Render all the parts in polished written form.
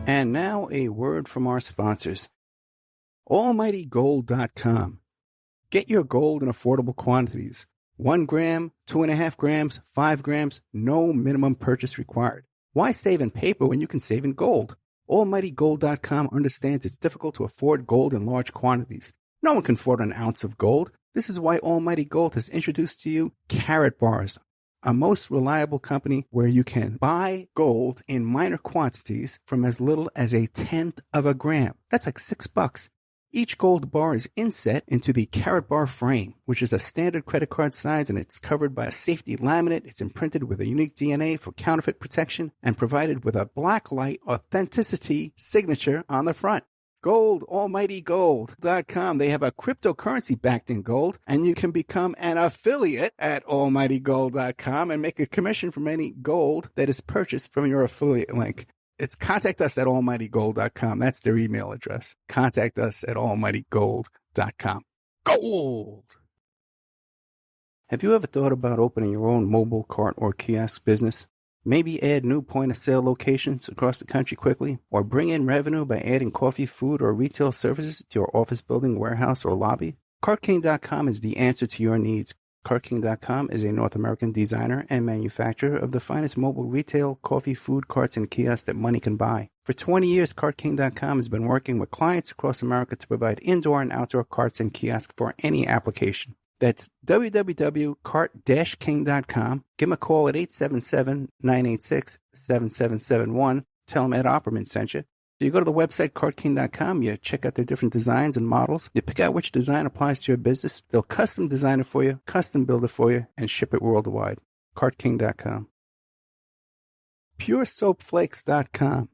And now a word from our sponsors. AlmightyGold.com. Get your gold in affordable quantities. 1 gram, 2.5 grams, 5 grams, no minimum purchase required. Why save in paper when you can save in gold? AlmightyGold.com understands it's difficult to afford gold in large quantities. No one can afford an ounce of gold. This is why Almighty Gold has introduced to you Carat Bars, a most reliable company where you can buy gold in minor quantities from as little as 1/10 of a gram. That's like $6. Each gold bar is inset into the Carat Bar frame, which is a standard credit card size, and it's covered by a safety laminate. It's imprinted with a unique DNA for counterfeit protection and provided with a blacklight authenticity signature on the front. Gold, AlmightyGold.com. They have a cryptocurrency backed in gold, and you can become an affiliate at AlmightyGold.com and make a commission from any gold that is purchased from your affiliate link. It's contact us at AlmightyGold.com. That's their email address. Contact us at AlmightyGold.com. Gold! Have you ever thought about opening your own mobile cart or kiosk business? Maybe add new point-of-sale locations across the country quickly, or bring in revenue by adding coffee, food, or retail services to your office building, warehouse, or lobby? CartKing.com is the answer to your needs. CartKing.com is a North American designer and manufacturer of the finest mobile retail, coffee, food, carts, and kiosks that money can buy. For 20 years, CartKing.com has been working with clients across America to provide indoor and outdoor carts and kiosks for any application. That's www.cart-king.com. Give them a call at 877-986-7771. Tell them Ed Opperman sent you. So you go to the website, CartKing.com, you check out their different designs and models. You pick out which design applies to your business. They'll custom design it for you, custom build it for you, and ship it worldwide. CartKing.com. PureSoapFlakes.com.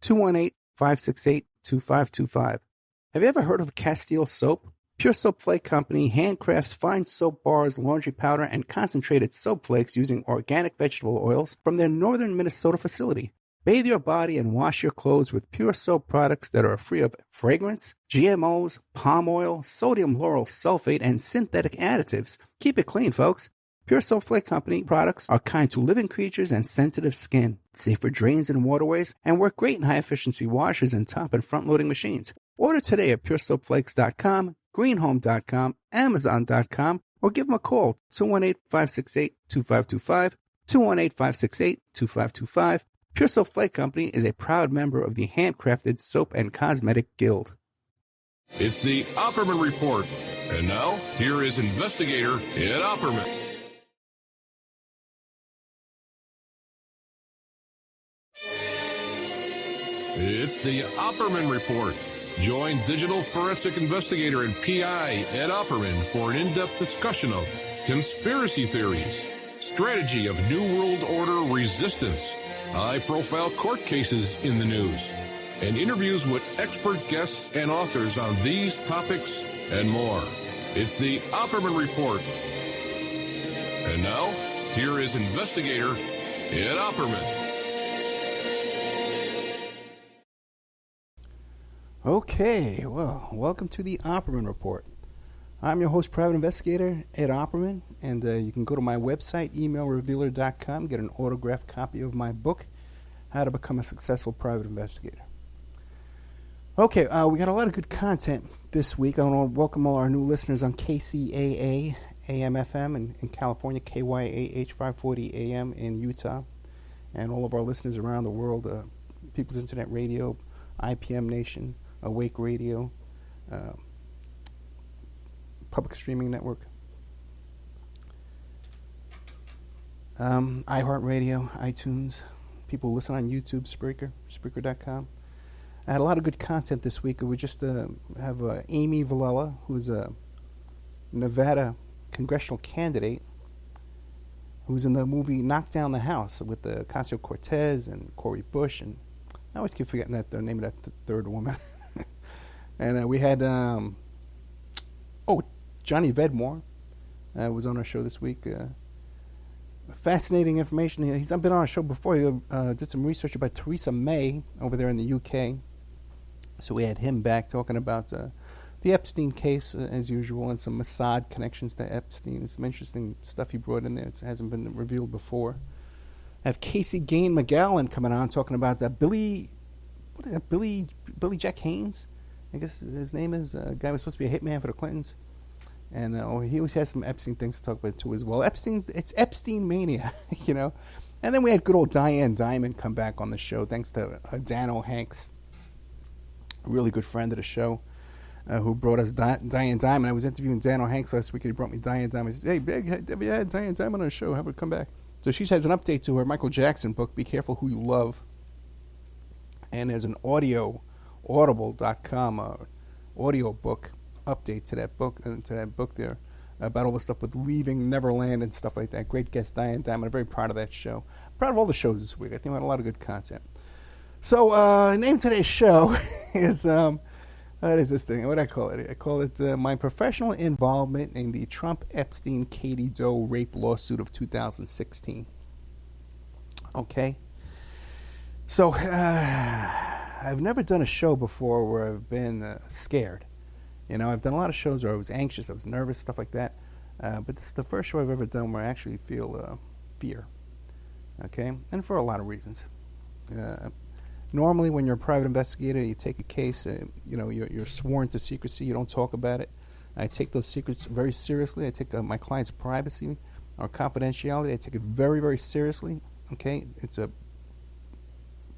218-568-2525. Have you ever heard of Castile Soap? Pure Soap Flake Company handcrafts fine soap bars, laundry powder, and concentrated soap flakes using organic vegetable oils from their northern Minnesota facility. Bathe your body and wash your clothes with Pure Soap products that are free of fragrance, GMOs, palm oil, sodium lauryl sulfate, and synthetic additives. Keep it clean, folks. Pure Soap Flake Company products are kind to living creatures and sensitive skin, safe for drains and waterways, and work great in high-efficiency washers and top and front-loading machines. Order today at PureSoapFlakes.com, greenhome.com, amazon.com, or give them a call, 218-568-2525, 218-568-2525. Pure Soap Flake Company is a proud member of the Handcrafted Soap and Cosmetic Guild. It's the Opperman Report. And now, here is investigator Ed Opperman. It's the Opperman Report. Join digital forensic investigator and PI Ed Opperman for an in-depth discussion of conspiracy theories, strategy of New World Order resistance, high-profile court cases in the news, and interviews with expert guests and authors on these topics and more. It's the Opperman Report. And now, here is investigator Ed Opperman. Okay, well, welcome to the Opperman Report. I'm your host, private investigator Ed Opperman, and you can go to my website, emailrevealer.com, get an autographed copy of my book, How to Become a Successful Private Investigator. Okay, we got a lot of good content this week. I want to welcome all our new listeners on KCAA AM/FM in California, KYAH 540 AM in Utah, and all of our listeners around the world, People's Internet Radio, IPM Nation, Awake Radio, Public Streaming Network, iHeartRadio, iTunes, people who listen on YouTube, Spreaker, Spreaker.com. I had a lot of good content this week. We just have Amy Villela, who's a Nevada congressional candidate, who's in the movie Knock Down the House with Ocasio-Cortez and Cori Bush, and I always keep forgetting the name of that third woman. And we had, Johnny Vedmore was on our show this week. Fascinating information. He's been on our show before. He did some research about Theresa May over there in the UK. So we had him back talking about the Epstein case, as usual, and some Mossad connections to Epstein. And some interesting stuff he brought in there. It hasn't been revealed before. I have Casey Gain McGowan coming on talking about Billy what is that, Billy Jack Haynes, I guess his name is. A guy was supposed to be a hitman for the Clintons. And he always has some Epstein things to talk about too as well. It's Epstein mania, you know. And then we had good old Diane Diamond come back on the show, thanks to Dan O'Hanks, a really good friend of the show, who brought us Diane Diamond. I was interviewing Dan O'Hanks last week, and he brought me Diane Diamond. He said, "Hey, Big, have you had Diane Diamond on the show? Have her come back." So she has an update to her Michael Jackson book, Be Careful Who You Love. And there's an audible.com audio book update to that book there about all the stuff with Leaving Neverland and stuff like that. Great guest Diane Diamond. I'm very proud of that show. Proud of all the shows this week. I think we had a lot of good content. So the name of today's show is what is this thing? What do I call it? I call it my professional involvement in the Trump Epstein Katie Doe rape lawsuit of 2016. Okay. So I've never done a show before where I've been scared. You know, I've done a lot of shows where I was anxious, I was nervous, stuff like that. But this is the first show I've ever done where I actually feel fear. Okay? And for a lot of reasons. Normally, when you're a private investigator, you take a case, you're sworn to secrecy, you don't talk about it. I take those secrets very seriously. I take my client's privacy or confidentiality, I take it very, very seriously. Okay? It's a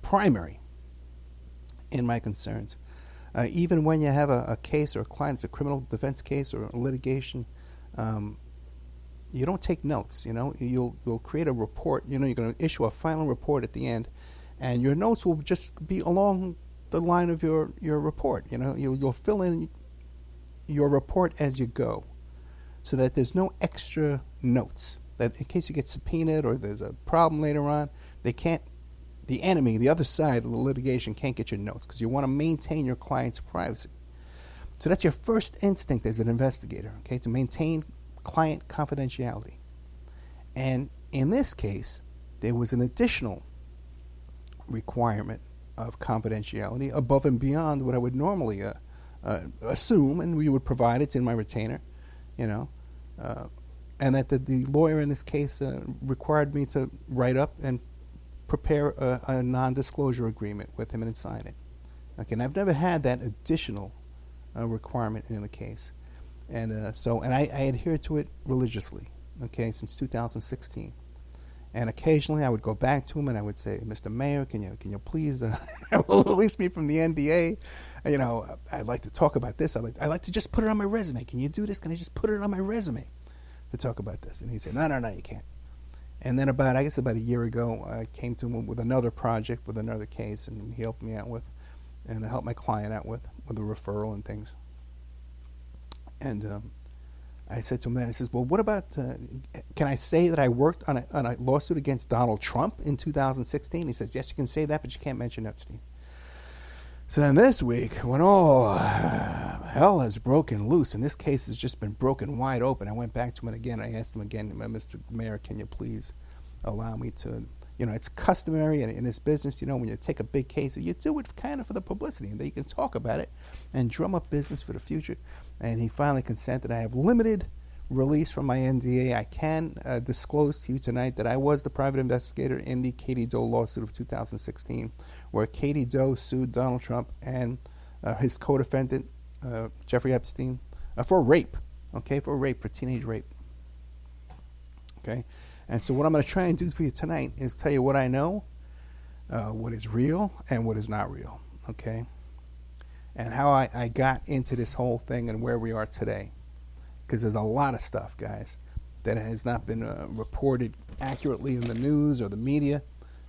primary in my concerns. Even when you have a case or a client, it's a criminal defense case or a litigation, you don't take notes. You know, you'll create a report. You know, you're going to issue a final report at the end, and your notes will just be along the line of your report. You know, you'll fill in your report as you go, so that there's no extra notes. That in case you get subpoenaed or there's a problem later on, the enemy, the other side of the litigation, can't get your notes because you want to maintain your client's privacy. So that's your first instinct as an investigator, okay, to maintain client confidentiality. And in this case, there was an additional requirement of confidentiality above and beyond what I would normally assume, and we would provide it in my retainer, you know, and that the lawyer in this case required me to write up and prepare a non-disclosure agreement with him and sign it. Okay, and I've never had that additional requirement in the case, and I adhere to it religiously. Okay, since 2016, and occasionally I would go back to him and I would say, "Mr. Mayor, can you please release me from the NDA? You know, I'd like to talk about this. I'd like to just put it on my resume. Can you do this? Can I just put it on my resume to talk about this?" And he said, "No, you can't." And then about a year ago, I came to him with another project, with another case, and he helped me out with, and I helped my client out with a referral and things. And I said to him then, I says, "Well, what about, can I say that I worked on a lawsuit against Donald Trump in 2016? He says, "Yes, you can say that, but you can't mention Epstein." So then this week, when all hell has broken loose, and this case has just been broken wide open, I went back to him again. I asked him again, "Mr. Mayor, can you please allow me to," you know, it's customary in this business, you know, when you take a big case, you do it kind of for the publicity, and that you can talk about it and drum up business for the future. And he finally consented. I have limited release from my NDA. I can disclose to you tonight that I was the private investigator in the Katie Doe lawsuit of 2016, where Katie Doe sued Donald Trump and his co-defendant, Jeffrey Epstein, for rape, for teenage rape. Okay, and so what I'm going to try and do for you tonight is tell you what I know, what is real and what is not real, okay, and how I got into this whole thing and where we are today. Because there's a lot of stuff, guys, that has not been reported accurately in the news or the media.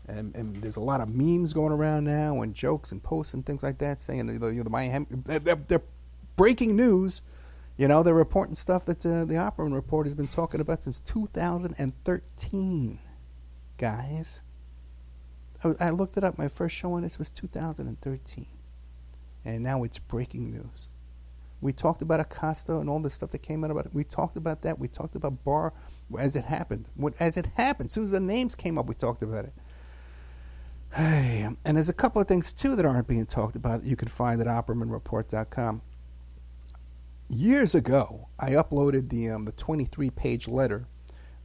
And there's a lot of memes going around now and jokes and posts and things like that saying, the Miami, they're breaking news. You know, they're reporting stuff that the Opperman Report has been talking about since 2013, guys. I looked it up. My first show on this was 2013. And now it's breaking news. We talked about Acosta and all the stuff that came out about it. We talked about that. We talked about Barr as it happened. As soon as the names came up, we talked about it. And there's a couple of things, too, that aren't being talked about that you can find at OppermanReport.com. Years ago, I uploaded the 23-page letter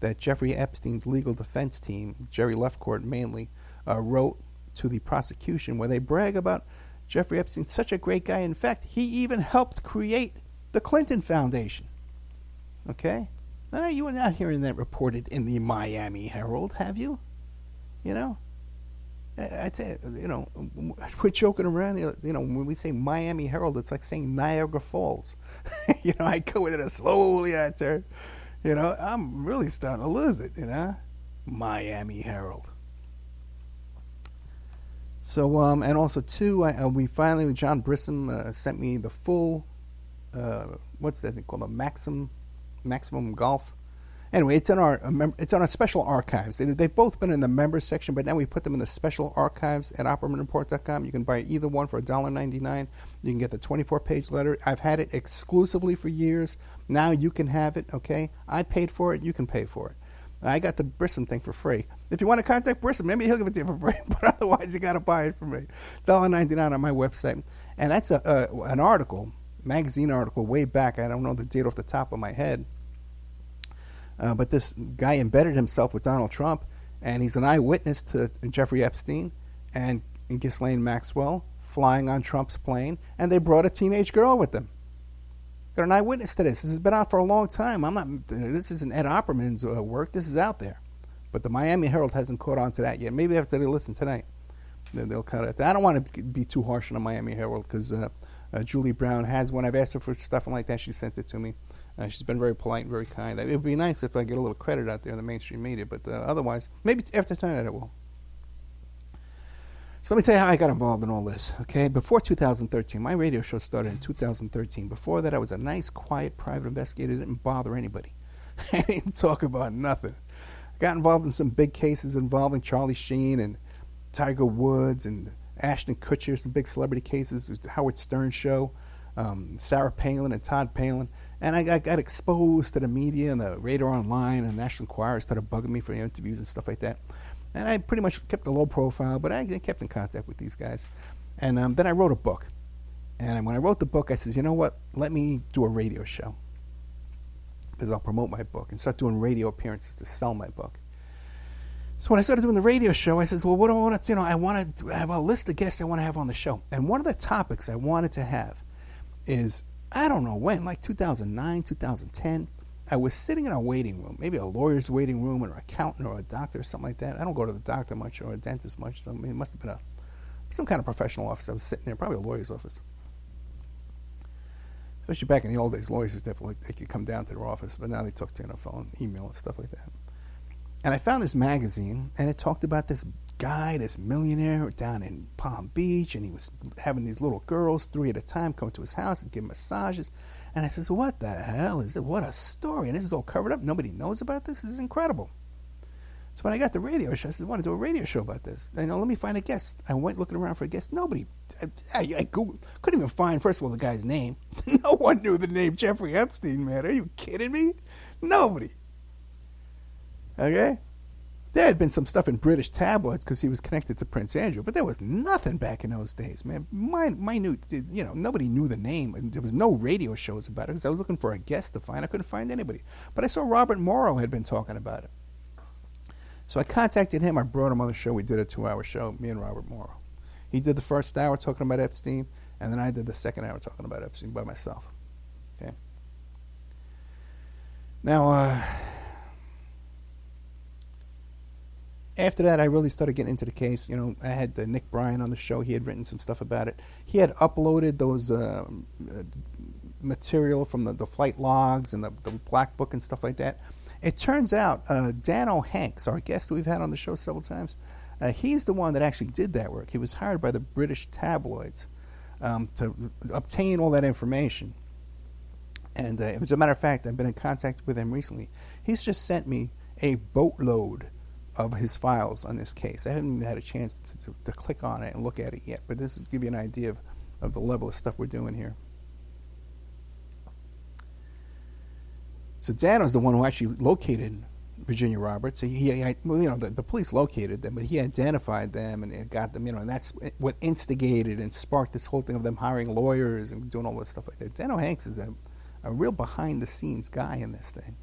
that Jeffrey Epstein's legal defense team, Jerry Lefcourt mainly, wrote to the prosecution where they brag about Jeffrey Epstein, such a great guy. In fact, he even helped create the Clinton Foundation. Okay? Now, you are not hearing that reported in the Miami Herald, have you? You know? I tell you, you know, we're joking around. You know, when we say Miami Herald, it's like saying Niagara Falls. You know, I go with it slowly. I turn. You know, I'm really starting to lose it. You know, Miami Herald. So, and also too, we finally, John Brissom sent me the full, what's that thing called, the Maximum Golf. Anyway, it's on our special archives. They've both been in the members section, but now we put them in the special archives at OppermanReport.com. You can buy either one for $1.99. You can get the 24-page letter. I've had it exclusively for years. Now you can have it, okay? I paid for it. You can pay for it. I got the Brissom thing for free. If you want to contact Brissom, maybe he'll give it to you for free, but otherwise you got to buy it from me. $1.99 on my website. And that's an article, magazine article, way back. I don't know the date off the top of my head. But this guy embedded himself with Donald Trump, and he's an eyewitness to Jeffrey Epstein and Ghislaine Maxwell flying on Trump's plane, and they brought a teenage girl with them. Got an eyewitness to this. This has been out for a long time. This isn't Ed Opperman's work. This is out there. But the Miami Herald hasn't caught on to that yet. Maybe after they listen tonight, they'll cut it. I don't want to be too harsh on the Miami Herald because Julie Brown has one. I've asked her for stuff like that. She sent it to me. She's been very polite and very kind. It would be nice if I get a little credit out there in the mainstream media, but otherwise, maybe after tonight I will. So let me tell you how I got involved in all this, okay? Before 2013, my radio show started in 2013. Before that, I was a nice, quiet, private investigator. Didn't bother anybody. I didn't talk about nothing. I got involved in some big cases involving Charlie Sheen and Tiger Woods and Ashton Kutcher, some big celebrity cases, the Howard Stern show, Sarah Palin and Todd Palin. And I got exposed to the media and the Radar Online and National Enquirer started bugging me for interviews and stuff like that. And I pretty much kept a low profile, but I kept in contact with these guys. And then I wrote a book. And when I wrote the book, I said, you know what? Let me do a radio show. Because I'll promote my book and start doing radio appearances to sell my book. So when I started doing the radio show, I said, well, what do I want to, I want to have a list of guests I want to have on the show. And one of the topics I wanted to have is, I don't know when, like 2009, 2010, I was sitting in a waiting room, maybe a lawyer's waiting room or an accountant or a doctor or something like that. I don't go to the doctor much or a dentist much, so it must have been some kind of professional office. I was sitting there, probably a lawyer's office. Especially back in the old days, lawyers was definitely, they could come down to their office, but now they talk to you on the phone, email and stuff like that. And I found this magazine, and it talked about this guy, this millionaire down in Palm Beach, and he was having these little girls, 3 at a time, come to his house and give massages. And I says, what the hell is it? What a story. And this is all covered up. Nobody knows about this. This is incredible. So when I got the radio show, I said, I want to do a radio show about this. And let me find a guest. I went looking around for a guest. Nobody. I Googled, couldn't even find, first of all, the guy's name. No one knew the name Jeffrey Epstein, man. Are you kidding me? Nobody. Okay? There had been some stuff in British tabloids because he was connected to Prince Andrew, but there was nothing back in those days, man. Minute, nobody knew the name, and there was no radio shows about it because I was looking for a guest to find. I couldn't find anybody. But I saw Robert Morrow had been talking about it. So I contacted him. I brought him on the show. We did a 2-hour show, me and Robert Morrow. He did the first hour talking about Epstein, and then I did the second hour talking about Epstein by myself. Okay. Now, after that, I really started getting into the case. I had Nick Bryan on the show. He had written some stuff about it. He had uploaded those material from the flight logs and the black book and stuff like that. It turns out Dan O'Hanks, our guest we've had on the show several times, he's the one that actually did that work. He was hired by the British tabloids to obtain all that information. And as a matter of fact, I've been in contact with him recently. He's just sent me a boatload of his files on this case. I haven't even had a chance to click on it and look at it yet, but this will give you an idea of the level of stuff we're doing here. So Dan was the one who actually located Virginia Roberts. The police located them, but he identified them and got them, and that's what instigated and sparked this whole thing of them hiring lawyers and doing all this stuff like that. Dan O'Hanks is a real behind-the-scenes guy in this thing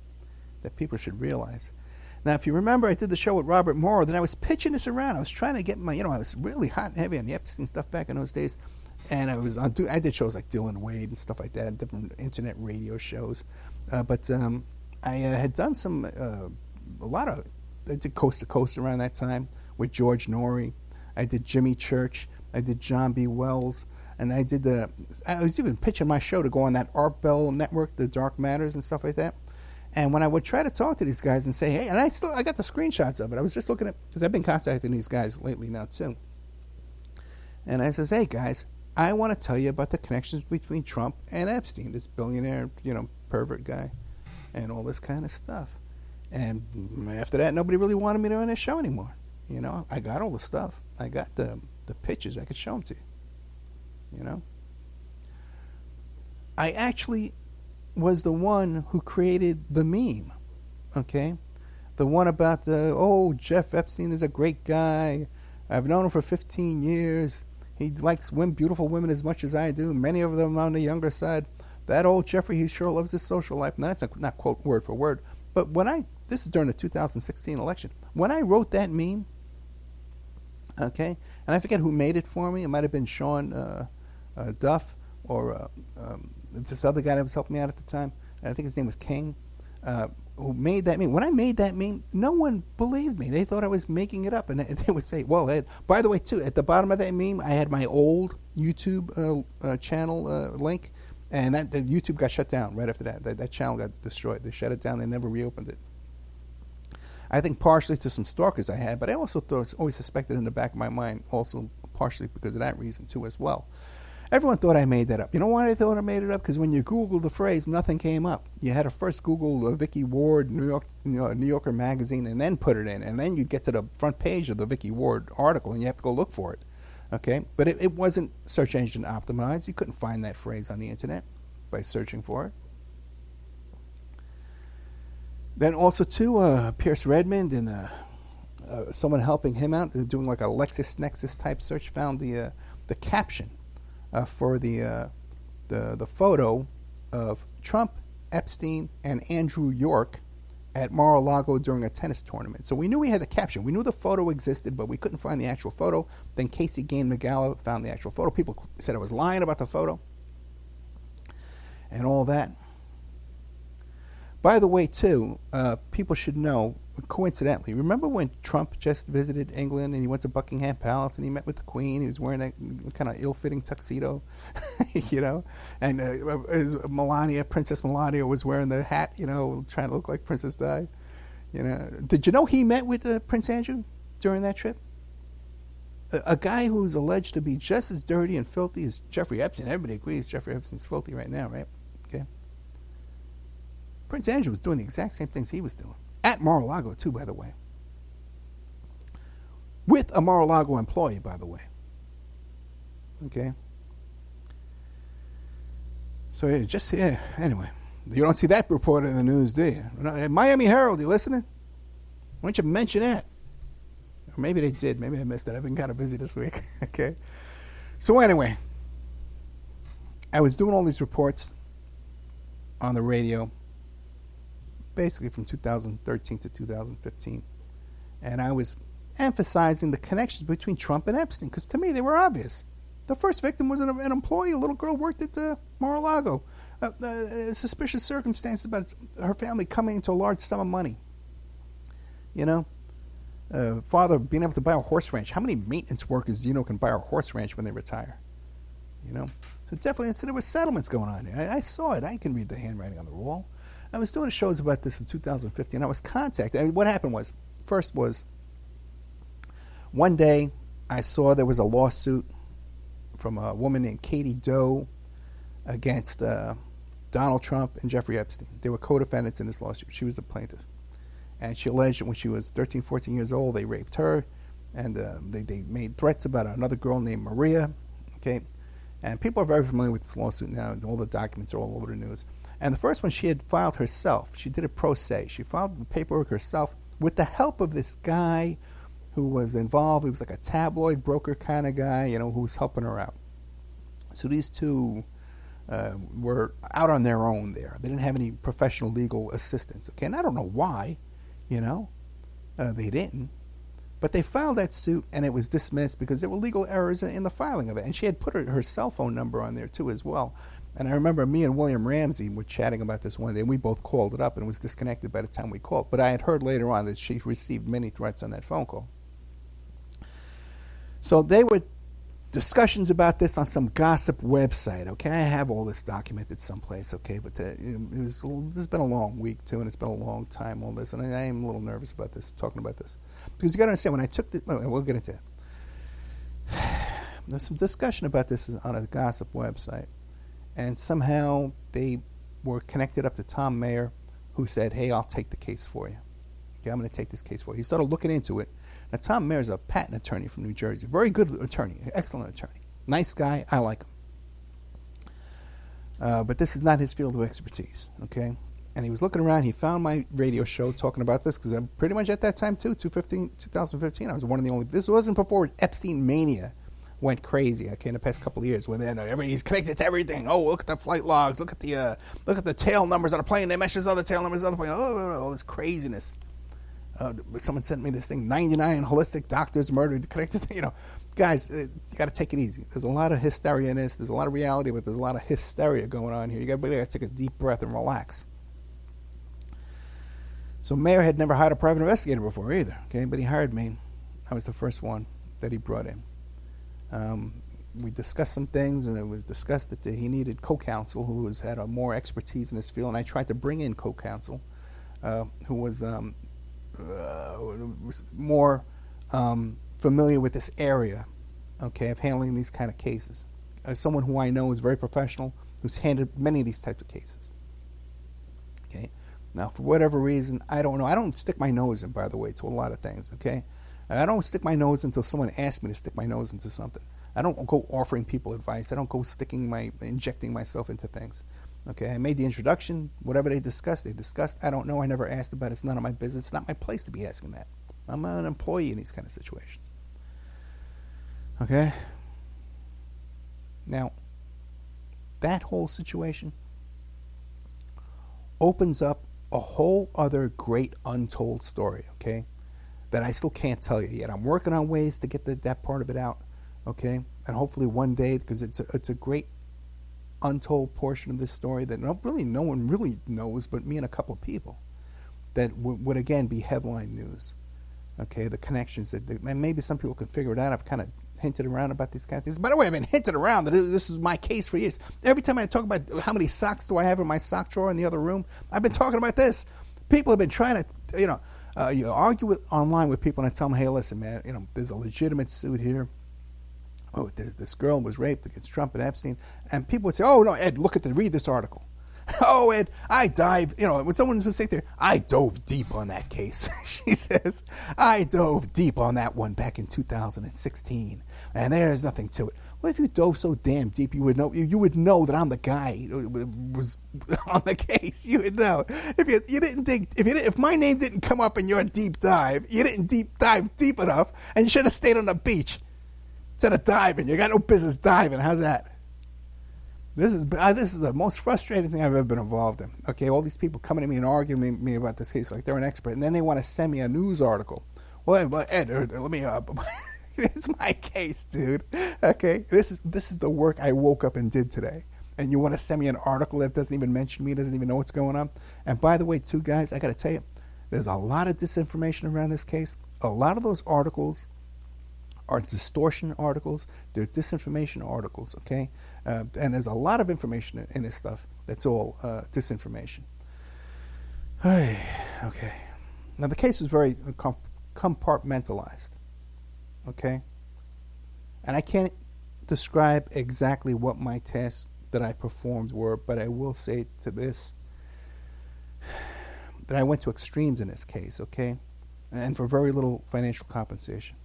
that people should realize. Now, if you remember, I did the show with Robert Morrow, then I was pitching this around. I was trying to get my, I was really hot and heavy on the Epstein stuff back in those days. And I did shows like Dylan Wade and stuff like that, different internet radio shows. But I had done I did Coast to Coast around that time with George Norrie. I did Jimmy Church. I did John B. Wells. And I was even pitching my show to go on that Art Bell network, the Dark Matters and stuff like that. And when I would try to talk to these guys and say, hey, and I got the screenshots of it. I was just looking at, because I've been contacting these guys lately now too. And I says, hey guys, I want to tell you about the connections between Trump and Epstein, this billionaire, pervert guy, and all this kind of stuff. And after that, nobody really wanted me to run this show anymore. I got all the stuff. I got the pictures. I could show them to you. I actually was the one who created the meme, okay? The one about, Jeff Epstein is a great guy. I've known him for 15 years. He likes beautiful women as much as I do. Many of them on the younger side. That old Jeffrey, he sure loves his social life. Now, that's not quote word for word. But this is during the 2016 election. When I wrote that meme, okay, and I forget who made it for me. It might have been Sean Duff or this other guy that was helping me out at the time. I think his name was King, who made that meme. When I made that meme, no one believed me. They thought I was making it up. And they would say, well, Ed, by the way, too, at the bottom of that meme, I had my old YouTube channel link. And that YouTube got shut down right after that. That channel got destroyed. They shut it down. They never reopened it. I think partially to some stalkers I had, but I also always suspected in the back of my mind, also partially because of that reason too as well. Everyone thought I made that up. You know why they thought I made it up? Because when you Googled the phrase, nothing came up. You had to first Google Vicky Ward, New Yorker magazine, and then put it in, and then you'd get to the front page of the Vicky Ward article, and you have to go look for it. Okay, but it wasn't search engine optimized. You couldn't find that phrase on the internet by searching for it. Then also too, Pierce Redmond and someone helping him out, doing like a LexisNexis type search, found the caption for the photo of Trump, Epstein, and Andrew York at Mar-a-Lago during a tennis tournament. So we knew we had the caption. We knew the photo existed, but we couldn't find the actual photo. Then Casey Gain McGallo found the actual photo. People said I was lying about the photo and all that. By the way, too, people should know, coincidentally, remember when Trump just visited England and he went to Buckingham Palace and he met with the Queen? He was wearing a kind of ill-fitting tuxedo, and Princess Melania was wearing the hat, trying to look like Princess Di. Did you know he met with Prince Andrew during that trip? A guy who's alleged to be just as dirty and filthy as Jeffrey Epstein. Everybody agrees Jeffrey Epstein's filthy right now, right? Okay. Prince Andrew was doing the exact same things he was doing. At Mar-a-Lago, too, by the way. With a Mar-a-Lago employee, by the way. Okay? So, anyway. You don't see that reported in the news, do you? Miami Herald, you listening? Why don't you mention that? Or maybe they did. Maybe I missed it. I've been kind of busy this week. Okay? So, anyway. I was doing all these reports on the radio basically from 2013 to 2015. And I was emphasizing the connections between Trump and Epstein, because to me they were obvious. The first victim was an employee, a little girl worked at Mar-a-Lago. Suspicious circumstances about her family coming into a large sum of money. Father being able to buy a horse ranch. How many maintenance workers can buy a horse ranch when they retire? So definitely, there was settlements going on here. I saw it. I can read the handwriting on the wall. I was doing shows about this in 2015. I was contacted. What happened was, first was, one day I saw there was a lawsuit from a woman named Katie Doe against Donald Trump and Jeffrey Epstein. They were co-defendants in this lawsuit. She was the plaintiff. And she alleged that when she was 13, 14 years old, they raped her. And they made threats about another girl named Maria. Okay. And people are very familiar with this lawsuit now. All the documents are all over the news. And the first one she had filed herself. She did it pro se. She filed the paperwork herself with the help of this guy who was involved. He was like a tabloid broker kind of guy, who was helping her out. So these two were out on their own there. They didn't have any professional legal assistance. Okay, and I don't know why, They didn't. But they filed that suit, and it was dismissed because there were legal errors in the filing of it. And she had put her cell phone number on there, too, as well. And I remember me and William Ramsey were chatting about this one day, and we both called it up, and it was disconnected by the time we called. But I had heard later on that she received many threats on that phone call. So they were discussions about this on some gossip website, okay? I have all this documented someplace, okay? But this has been a long week, too, and it's been a long time, all this. And I am a little nervous about this, talking about this. Because you got to understand, when I took the... We'll get into it. There's some discussion about this on a gossip website. And somehow they were connected up to Tom Mayer, who said, hey, I'll take the case for you. Okay, I'm going to take this case for you. He started looking into it. Now, Tom Mayer is a patent attorney from New Jersey. Very good attorney. Excellent attorney. Nice guy. I like him. But this is not his field of expertise, okay? And he was looking around. He found my radio show talking about this because I'm pretty much at that time, too, 2015. I was one of the only... This wasn't before Epstein mania went crazy, okay, in the past couple of years, where then everybody's connected to everything. Oh, look at the flight logs. Look at the tail numbers on a plane. They match those other tail numbers on the plane. Oh, all this craziness. Someone sent me this thing, 99 holistic doctors murdered, connected to, Guys, you got to take it easy. There's a lot of hysteria in this. There's a lot of reality, but there's a lot of hysteria going on here. You got to take a deep breath and relax. So Mayer had never hired a private investigator before either, okay? But he hired me. I was the first one that he brought in. We discussed some things, and it was discussed that he needed co-counsel who had more expertise in this field, and I tried to bring in co-counsel who was more familiar with this area, okay, of handling these kind of cases. Someone who I know is very professional, who's handled many of these types of cases. Okay, now for whatever reason, I don't know. I don't stick my nose in, by the way, to a lot of things. Okay, I don't stick my nose until someone asks me to stick my nose into something. I don't go offering people advice. I don't go injecting myself into things. Okay, I made the introduction. Whatever they discussed. I don't know. I never asked about it. It's none of my business. It's not my place to be asking that. I'm an employee in these kind of situations. Okay? Now, that whole situation opens up a whole other great untold story, okay, that I still can't tell you yet. I'm working on ways to get that part of it out, okay? And hopefully one day, because it's a great untold portion of this story that no one really knows but me and a couple of people, that would again be headline news. Okay, the connections and maybe some people can figure it out. I've kind of hinted around about these kind of things. By the way, I've been hinted around that this is my case for years. Every time I talk about how many socks do I have in my sock drawer in the other room, I've been talking about this. People have been trying to, argue online with people, and I tell them, hey, listen, man, there's a legitimate suit here. Oh, this girl was raped against Trump and Epstein. And people would say, oh, no, Ed, read this article. Oh, Ed, when someone would say there, I dove deep on that case. She says, I dove deep on that one back in 2016, and there's nothing to it. Well, if you dove so damn deep, you would know that I'm the guy who was on the case. You would know. If my name didn't come up in your deep dive, you didn't dive deep enough, and you should have stayed on the beach instead of diving. You got no business diving. How's that? This is the most frustrating thing I've ever been involved in. Okay, all these people coming to me and arguing with me about this case like they're an expert, and then they want to send me a news article. Well, Ed, let me. It's my case, dude. Okay, this is the work I woke up and did today, and you want to send me an article that doesn't even mention me, doesn't even know what's going on. And by the way, too, guys, I got to tell you, there's a lot of disinformation around this case. A lot of those articles are distortion articles. They're disinformation articles, okay? And there's a lot of information in this stuff that's all disinformation. Okay. Now, the case was very compartmentalized, okay? And I can't describe exactly what my tasks that I performed were, but I will say to this that I went to extremes in this case, okay? And for very little financial compensation.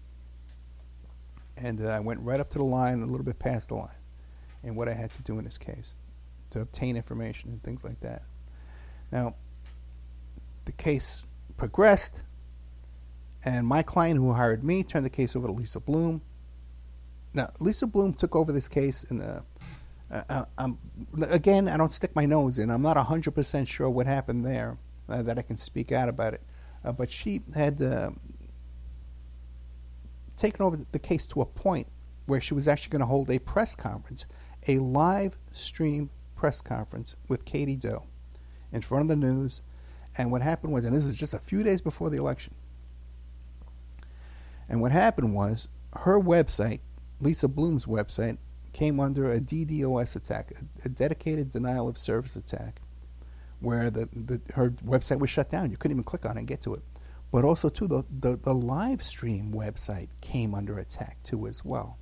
And I went right up to the line, a little bit past the line, in what I had to do in this case to obtain information and things like that. Now, the case progressed, and my client who hired me turned the case over to Lisa Bloom. Now, Lisa Bloom took over this case, and again, I don't stick my nose in. I'm not 100% sure what happened there, that I can speak out about it. but she had taken over the case to a point where she was actually going to hold a press conference, a live stream press conference with Katie Doe in front of the news. And what happened was, and this was just a few days before the election, and what happened was her website, Lisa Bloom's website, came under a DDoS attack, a dedicated denial of service attack, where her website was shut down. You couldn't even click on it and get to it. But also, too, the live stream website came under attack, too, as well.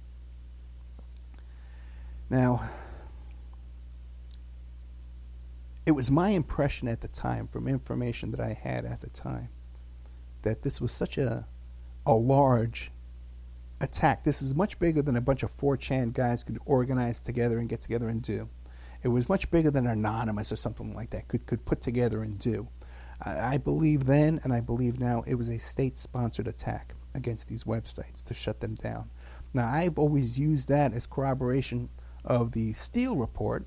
Now, it was my impression at the time, from information that I had at the time, that this was such a large attack. This is much bigger than a bunch of 4chan guys could organize together and get together and do. It was much bigger than Anonymous or something like that could put together and do. I believe then, and I believe now, it was a state-sponsored attack against these websites to shut them down. Now, I've always used that as corroboration of the Steele report,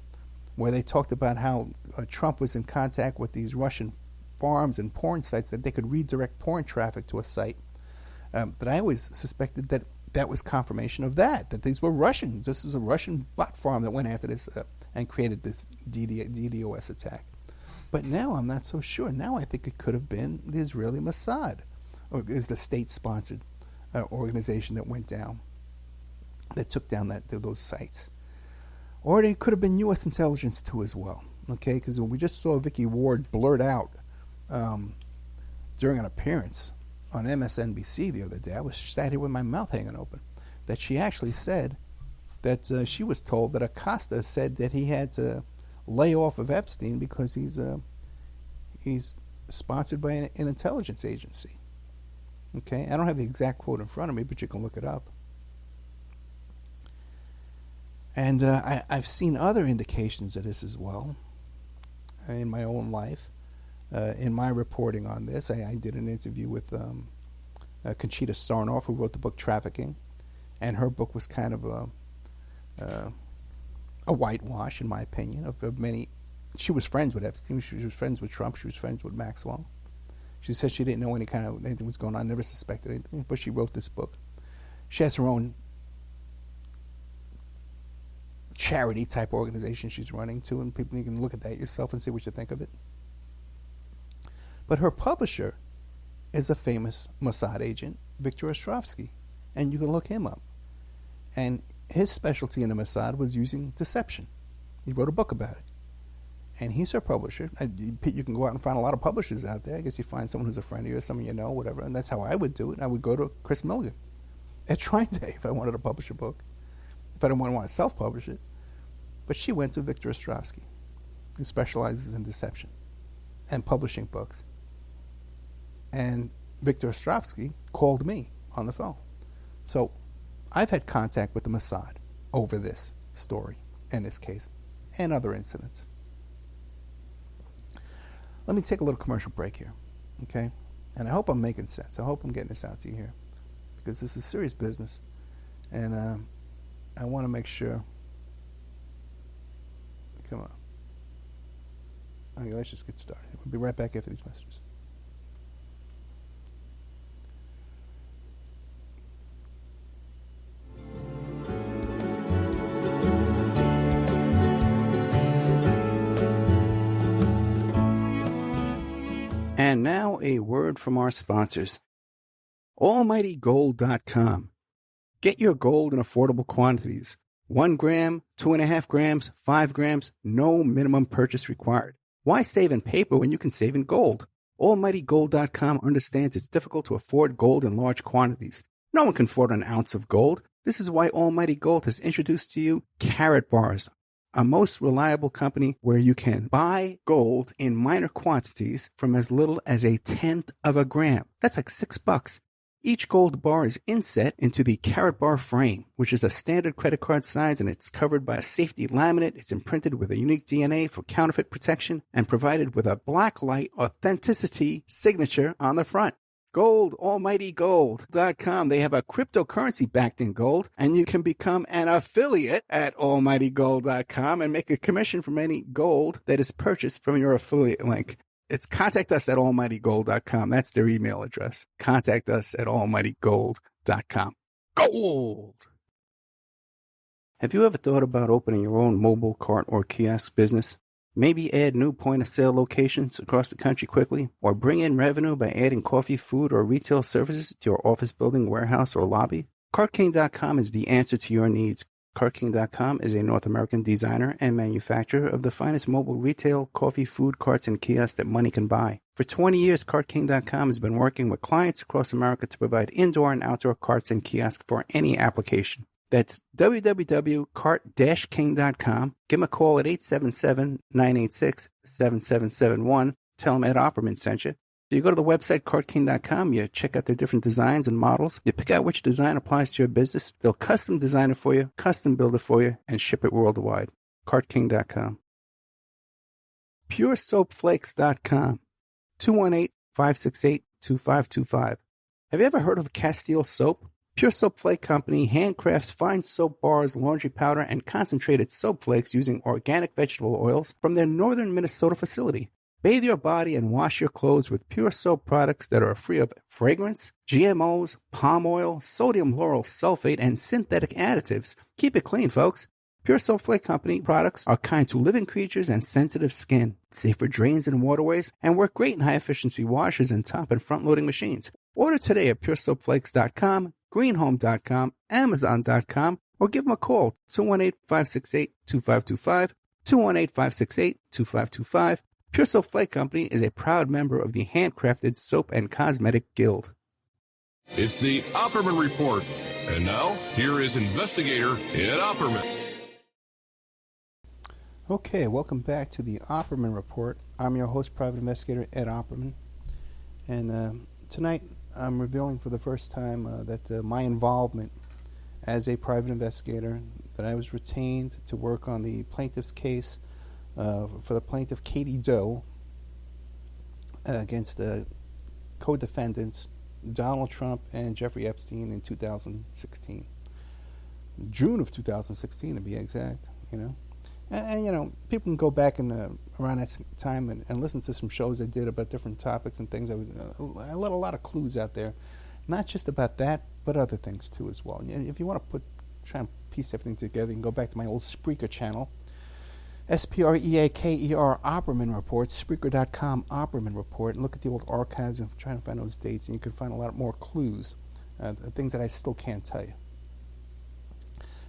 where they talked about how Trump was in contact with these Russian farms and porn sites, that they could redirect porn traffic to a site. But I always suspected that was confirmation of that these were Russians. This was a Russian bot farm that went after this and created this DDoS attack. But now I'm not so sure. Now I think it could have been the Israeli Mossad, or is the state-sponsored organization that went down, that took down those sites. Or it could have been U.S. intelligence too as well. Okay, because we just saw Vicky Ward blurt out during an appearance on MSNBC the other day, I was sat here with my mouth hanging open, that she actually said that she was told that Acosta said that he had to lay off of Epstein because he's sponsored by an intelligence agency. Okay, I don't have the exact quote in front of me, but you can look it up. And I've seen other indications of this as well in my own life. In my reporting on this, I did an interview with Conchita Sarnoff, who wrote the book Trafficking, and her book was kind of a whitewash, in my opinion, of many. She was friends with Epstein. She was friends with Trump. She was friends with Maxwell. She said she didn't know anything was going on, never suspected anything, but she wrote this book. She has her own charity type organization she's running too, and people, you can look at that yourself and see what you think of it. But her publisher is a famous Mossad agent, Viktor Ostrovsky, and you can look him up. And his specialty in the Mossad was using deception. He wrote a book about it. And he's her publisher. You can go out and find a lot of publishers out there. I guess you find someone who's a friend of yours, someone you know, whatever. And that's how I would do it. I would go to Chris Milligan at Trying Day if I wanted to publish a book. If I didn't want to self-publish it. But she went to Viktor Ostrovsky, who specializes in deception and publishing books. And Viktor Ostrovsky called me on the phone. So I've had contact with the Mossad over this story, in this case, and other incidents. Let me take a little commercial break here, okay? And I hope I'm making sense. I hope I'm getting this out to you here, because this is serious business, and I want to make sure. Come on. Okay, let's just get started. We'll be right back after these messages. And now a word from our sponsors. AlmightyGold.com. Get your gold in affordable quantities. 1 gram, 2.5 grams, 5 grams, no minimum purchase required. Why save in paper when you can save in gold? AlmightyGold.com understands it's difficult to afford gold in large quantities. No one can afford an ounce of gold. This is why Almighty Gold has introduced to you Carat Bars, a most reliable company where you can buy gold in minor quantities from as little as 1/10 of a gram. That's like $6. Each gold bar is inset into the Carat Bar frame, which is a standard credit card size, and it's covered by a safety laminate. It's imprinted with a unique DNA for counterfeit protection and provided with a blacklight authenticity signature on the front. Gold, AlmightyGold.com. They have a cryptocurrency backed in gold, and you can become an affiliate at AlmightyGold.com and make a commission from any gold that is purchased from your affiliate link. It's contact us at almightygold.com. That's their email address. Contact us at almightygold.com. Gold! Have you ever thought about opening your own mobile cart or kiosk business? Maybe add new point-of-sale locations across the country quickly, or bring in revenue by adding coffee, food, or retail services to your office building, warehouse, or lobby? CartKing.com is the answer to your needs. CartKing.com is a North American designer and manufacturer of the finest mobile retail, coffee, food, carts, and kiosks that money can buy. For 20 years, CartKing.com has been working with clients across America to provide indoor and outdoor carts and kiosks for any application. That's www.cart-king.com. Give them a call at 877-986-7771. Tell them Ed Opperman sent you. So you go to the website, cartking.com, you check out their different designs and models. You pick out which design applies to your business. They'll custom design it for you, custom build it for you, and ship it worldwide. cartking.com. PureSoapFlakes.com. 218-568-2525. Have you ever heard of Castile Soap? Pure Soap Flake Company handcrafts fine soap bars, laundry powder, and concentrated soap flakes using organic vegetable oils from their northern Minnesota facility. Bathe your body and wash your clothes with Pure Soap products that are free of fragrance, GMOs, palm oil, sodium lauryl sulfate, and synthetic additives. Keep it clean, folks. Pure Soap Flake Company products are kind to living creatures and sensitive skin, safe for drains and waterways, and work great in high-efficiency washers and top and front-loading machines. Order today at PureSoapFlakes.com, greenhome.com, amazon.com, or give them a call, 218-568-2525, 218-568-2525. Pure Soap Flake Company is a proud member of the Handcrafted Soap and Cosmetic Guild. It's the Opperman Report. And now, here is investigator Ed Opperman. Okay, welcome back to the Opperman Report. I'm your host, private investigator Ed Opperman. And tonight, I'm revealing for the first time that my involvement as a private investigator, that I was retained to work on the plaintiff's case for the plaintiff Katie Doe against co-defendants Donald Trump and Jeffrey Epstein in 2016. June of 2016 to be exact, you know. And you know, people can go back and around that time and listen to some shows I did about different topics and things. I let a lot of clues out there, not just about that, but other things too as well. And if you want to try and piece everything together, you can go back to my old Spreaker channel, Spreaker Opperman Report, Spreaker.com Opperman Report, and look at the old archives and try and find those dates, and you can find a lot more clues, things that I still can't tell you.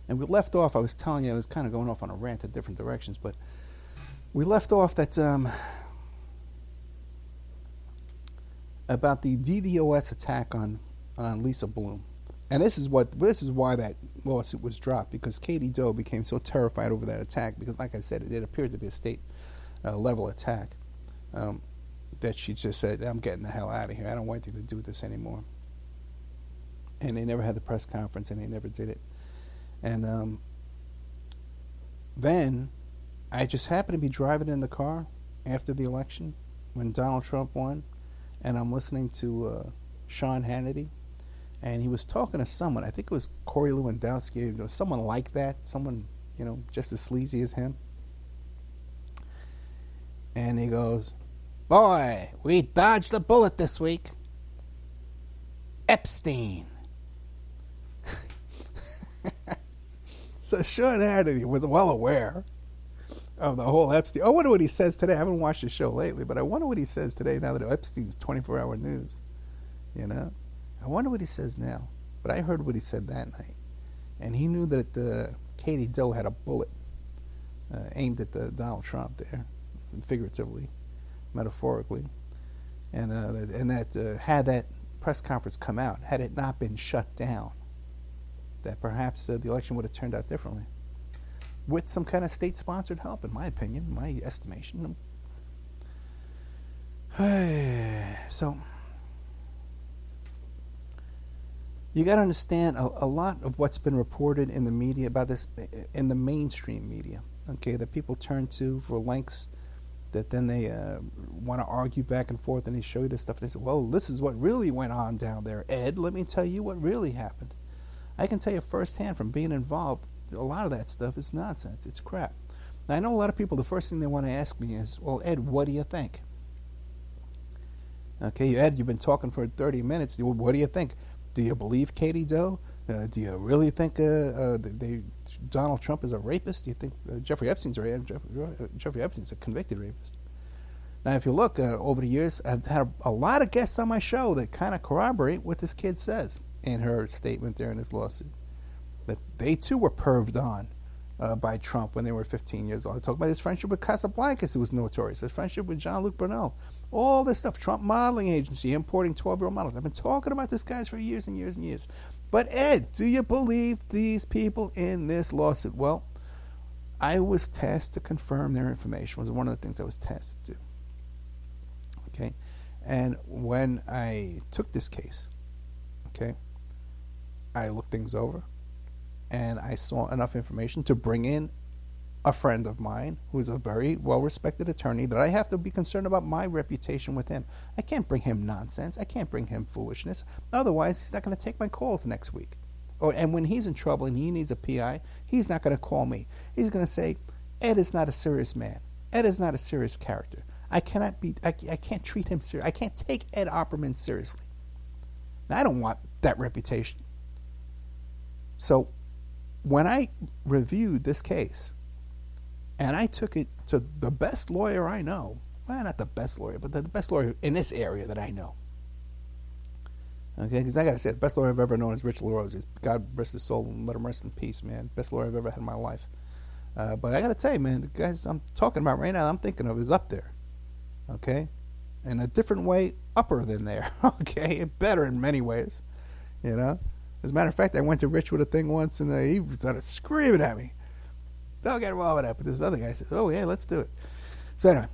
And we left off, I was telling you, I was kind of going off on a rant in different directions, but we left off that about the DDoS attack on Lisa Bloom. And this is why that lawsuit was dropped, because Katie Doe became so terrified over that attack, because like I said, it appeared to be a state level attack, that she just said, I'm getting the hell out of here. I don't want you to do this anymore. And they never had the press conference, and they never did it. And then I just happened to be driving in the car after the election when Donald Trump won, and I'm listening to Sean Hannity, and he was talking to someone. I think it was Corey Lewandowski, or someone like that, someone, you know, just as sleazy as him. And he goes, "Boy, we dodged a bullet this week. Epstein." So Sean Hannity was well aware of the whole Epstein. I wonder what he says today. I haven't watched the show lately, but I wonder what he says today now that Epstein's 24-hour news. You know? I wonder what he says now. But I heard what he said that night. And he knew that Katie Doe had a bullet aimed at Donald Trump there, figuratively, metaphorically. And that had that press conference come out, had it not been shut down, that perhaps the election would have turned out differently, with some kind of state-sponsored help, in my opinion, my estimation. So, you got to understand a lot of what's been reported in the media about this, in the mainstream media, okay, that people turn to for links, that then they want to argue back and forth, and they show you this stuff, and they say, well, this is what really went on down there, Ed. Let me tell you what really happened. I can tell you firsthand from being involved, a lot of that stuff is nonsense. It's crap. Now, I know a lot of people, the first thing they want to ask me is, well, Ed, what do you think? Okay, Ed, you've been talking for 30 minutes. What do you think? Do you believe Katie Doe? Do you really think Donald Trump is a rapist? Do you think Jeffrey Epstein's Jeffrey Epstein's a convicted rapist? Now, if you look over the years, I've had a lot of guests on my show that kind of corroborate what this kid says in her statement there in this lawsuit. That they too were perved on by Trump when they were 15 years old. I talk about his friendship with Casablancas, who was notorious. His friendship with Jean-Luc Brunel. All this stuff. Trump Modeling Agency importing 12-year-old models. I've been talking about this guys for years and years and years. But Ed, do you believe these people in this lawsuit? Well, I was tasked to confirm their information. It was one of the things I was tasked to do. Okay, and when I took this case, okay, I looked things over, and I saw enough information to bring in a friend of mine who's a very well-respected attorney that I have to be concerned about my reputation with him. I can't bring him nonsense. I can't bring him foolishness. Otherwise, he's not going to take my calls next week. And when he's in trouble and he needs a PI, he's not going to call me. He's going to say, Ed is not a serious man. Ed is not a serious character. I can't treat him seriously. I can't take Ed Opperman seriously. Now, I don't want that reputation. So when I reviewed this case, and I took it to the best lawyer I know, well, not the best lawyer, but the best lawyer in this area that I know. Okay, because I got to say, the best lawyer I've ever known is Rich LaRose. God rest his soul and let him rest in peace, man. Best lawyer I've ever had in my life. But I got to tell you, man, the guys I'm talking about right now, I'm thinking of is up there. Okay? In a different way, upper than there. Okay? Better in many ways. You know? As a matter of fact, I went to Rich with a thing once, and he started screaming at me. Don't get involved with that. But this other guy said, oh, yeah, let's do it. So anyway,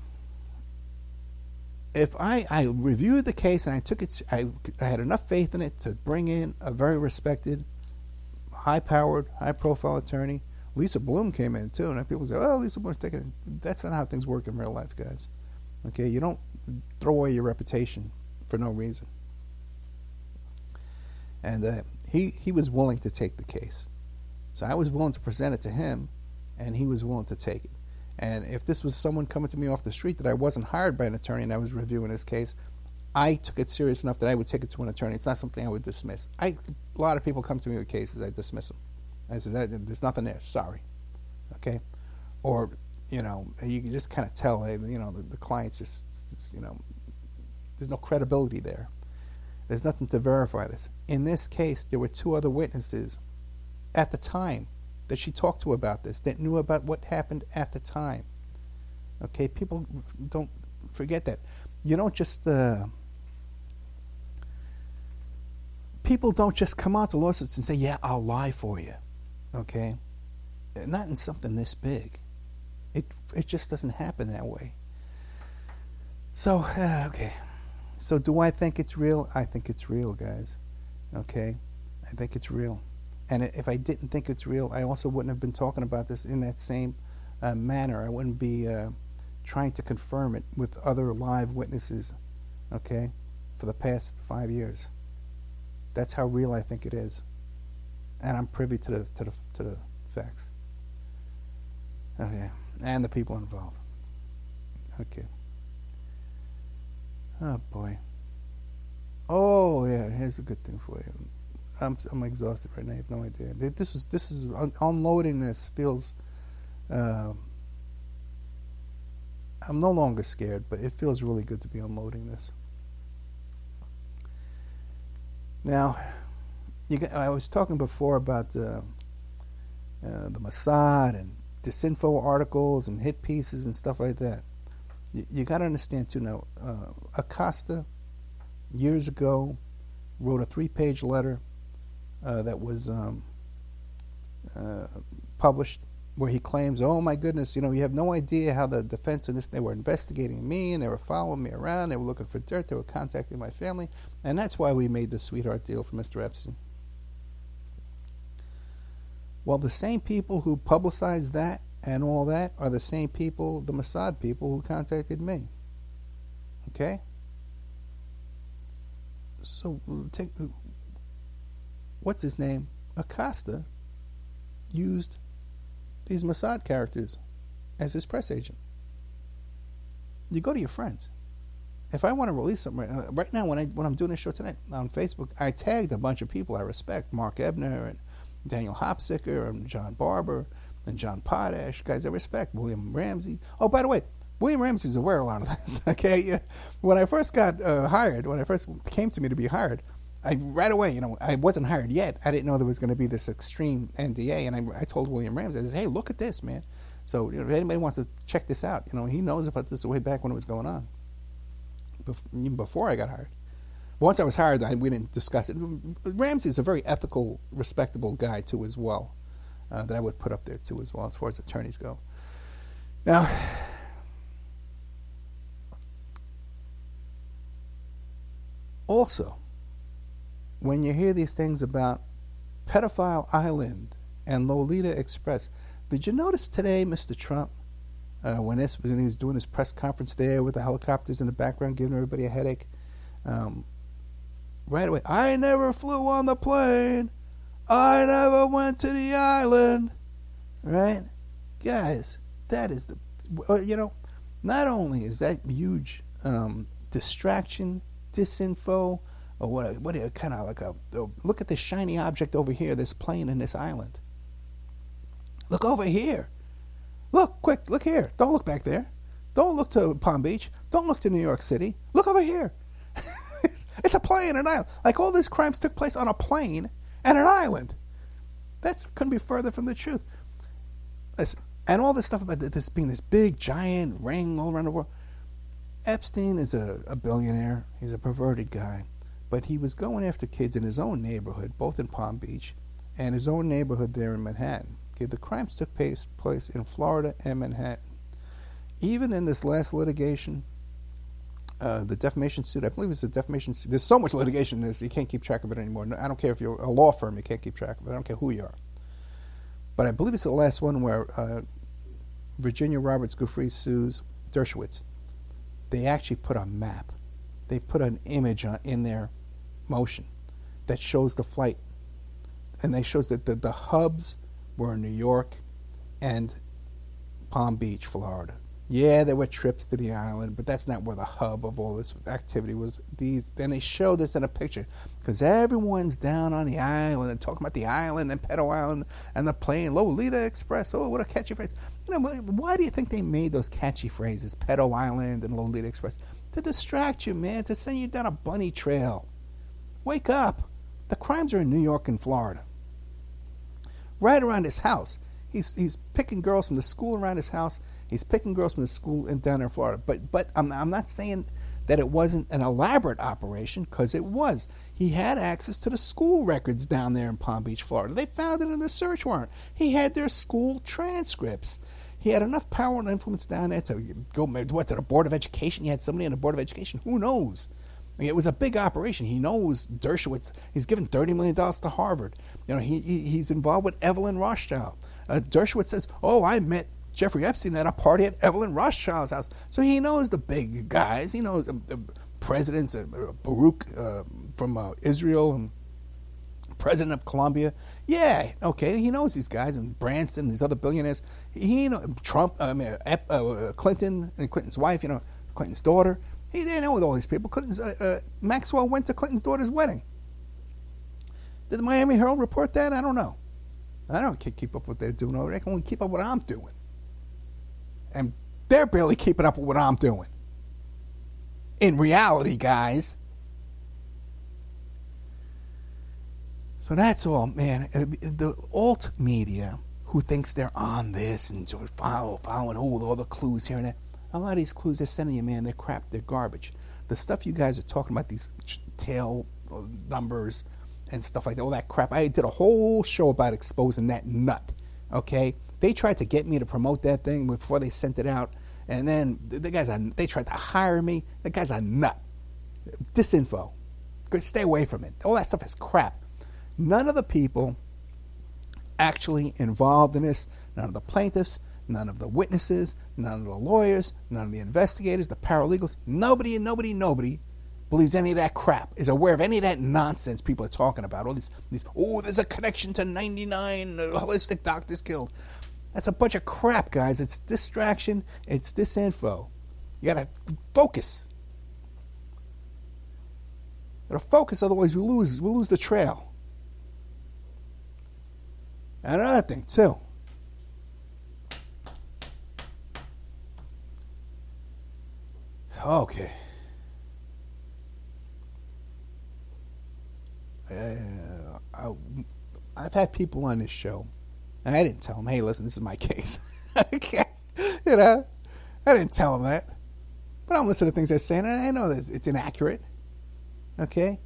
if I reviewed the case and I took it, I had enough faith in it to bring in a very respected, high-powered, high-profile attorney. Lisa Bloom came in, too. And people say, oh, Lisa Bloom's taking it. That's not how things work in real life, guys. Okay, you don't throw away your reputation for no reason. And he was willing to take the case. So I was willing to present it to him, and he was willing to take it. And if this was someone coming to me off the street that I wasn't hired by an attorney and I was reviewing this case, I took it serious enough that I would take it to an attorney. It's not something I would dismiss. A lot of people come to me with cases, I dismiss them. I say, there's nothing there, sorry. Okay? Or, you know, you can just kind of tell, you know, the client's just, you know, there's no credibility there. There's nothing to verify this. In this case, there were two other witnesses at the time that she talked to about this, that knew about what happened at the time. Okay, people don't forget that. You don't just, people don't just come out to lawsuits and say, yeah, I'll lie for you. Okay? Not in something this big. It just doesn't happen that way. So, okay. So do I think it's real? I think it's real, guys. Okay? I think it's real. And if I didn't think it's real, I also wouldn't have been talking about this in that same manner. I wouldn't be trying to confirm it with other live witnesses, okay, for the past 5 years. That's how real I think it is. And I'm privy to the facts. Okay. And the people involved. Okay. Oh, boy. Oh, yeah, here's a good thing for you. I'm exhausted right now. I have no idea. This is unloading this feels. I'm no longer scared, but it feels really good to be unloading this. Now, I was talking before about the Mossad and disinfo articles and hit pieces and stuff like that. You got to understand too now. Acosta years ago wrote a 3-page letter that was published, where he claims, oh my goodness, you have no idea how the defense in this, they were investigating me and they were following me around, they were looking for dirt, they were contacting my family, and that's why we made the sweetheart deal for Mr. Epstein. Well, the same people who publicized that and all that are the same people, the Mossad people, who contacted me. Okay? So, what's his name? Acosta used these Mossad characters as his press agent. You go to your friends if I want to release something right now, when I'm doing this show tonight on Facebook, I tagged a bunch of people I respect: Mark Ebner and Daniel Hopsicker and John Barber and John Potash, guys I respect. William Ramsey. Oh, by the way, William Ramsey's aware of a lot of this. Okay, yeah. When I first got hired, when I first came to me to be hired, right away, I wasn't hired yet. I didn't know there was going to be this extreme NDA, and I told William Ramsey, I said, "Hey, look at this, man." So if anybody wants to check this out, he knows about this way back when it was going on, even before I got hired. Once I was hired, we didn't discuss it. Ramsey is a very ethical, respectable guy too, as well, that I would put up there too, as well, as far as attorneys go. Now, also, when you hear these things about Pedophile Island and Lolita Express, did you notice today, Mr. Trump, when he was doing his press conference there with the helicopters in the background giving everybody a headache, right away, I never flew on the plane. I never went to the island. Right? Guys, that is not only is that huge distraction, disinfo, or what kind of like look at this shiny object over here, this plane in this island. Look over here. Look, quick, look here. Don't look back there. Don't look to Palm Beach. Don't look to New York City. Look over here. It's a plane, an island. Like all these crimes took place on a plane and an island. That couldn't be further from the truth. Listen, and all this stuff about this being this big, giant ring all around the world. Epstein is a billionaire. He's a perverted guy. But he was going after kids in his own neighborhood, both in Palm Beach and his own neighborhood there in Manhattan. Okay, the crimes took place in Florida and Manhattan. Even in this last litigation, the defamation suit, I believe it's a defamation suit. There's so much litigation in this, you can't keep track of it anymore. I don't care if you're a law firm, you can't keep track of it. I don't care who you are. But I believe it's the last one where Virginia Roberts Giuffre sues Dershowitz. They actually put a map. They put an image in their motion that shows the flight. And they shows that the hubs were in New York and Palm Beach, Florida. Yeah, there were trips to the island, but that's not where the hub of all this activity was. Then they show this in a picture because everyone's down on the island and talking about the island and Pedo Island and the plane, Lolita Express. Oh, what a catchy phrase. Why do you think they made those catchy phrases, Pedo Island and Lolita Express? To distract you, man, to send you down a bunny trail. Wake up. The crimes are in New York and Florida. Right around his house. He's picking girls from the school around his house. He's picking girls from the school down there in Florida. But I'm not saying that it wasn't an elaborate operation, because it was. He had access to the school records down there in Palm Beach, Florida. They found it in the search warrant. He had their school transcripts. He had enough power and influence down there to go to the Board of Education. He had somebody in the Board of Education. Who knows? I mean, it was a big operation. He knows Dershowitz. He's given $30 million to Harvard. He's involved with Evelyn Rothschild. Dershowitz says, "Oh, I met Jeffrey Epstein at a party at Evelyn Rothschild's house." So he knows the big guys. He knows the presidents, Baruch from Israel and president of Colombia. Yeah, okay, he knows these guys, and Branson, these other billionaires. He knows Trump, Clinton and Clinton's wife. Clinton's daughter. They know all these people. Maxwell went to Clinton's daughter's wedding. Did the Miami Herald report that? I don't know. I don't keep up what they're doing over there. I can only keep up what I'm doing. And they're barely keeping up with what I'm doing. In reality, guys. So that's all, man. The alt media who thinks they're on this and sort of following all the clues here and there. A lot of these clues they're sending you, man, they're crap, they're garbage. The stuff you guys are talking about, these tail numbers and stuff like that, all that crap. I did a whole show about exposing that nut, okay? They tried to get me to promote that thing before they sent it out, and then they tried to hire me. The guy's a nut. Disinfo. Stay away from it. All that stuff is crap. None of the people actually involved in this, none of the plaintiffs, none of the witnesses, none of the lawyers, none of the investigators, the paralegals, nobody believes any of that crap, is aware of any of that nonsense people are talking about. All these there's a connection to 99 holistic doctors killed. That's a bunch of crap, guys. It's distraction. It's disinfo. You got to focus. Got to focus, otherwise we lose the trail. And another thing, too. Okay. I've had people on this show, and I didn't tell them, hey, listen, this is my case. Okay. You know, I didn't tell them that. But I'm listening to things they're saying, and I know that it's inaccurate. Okay?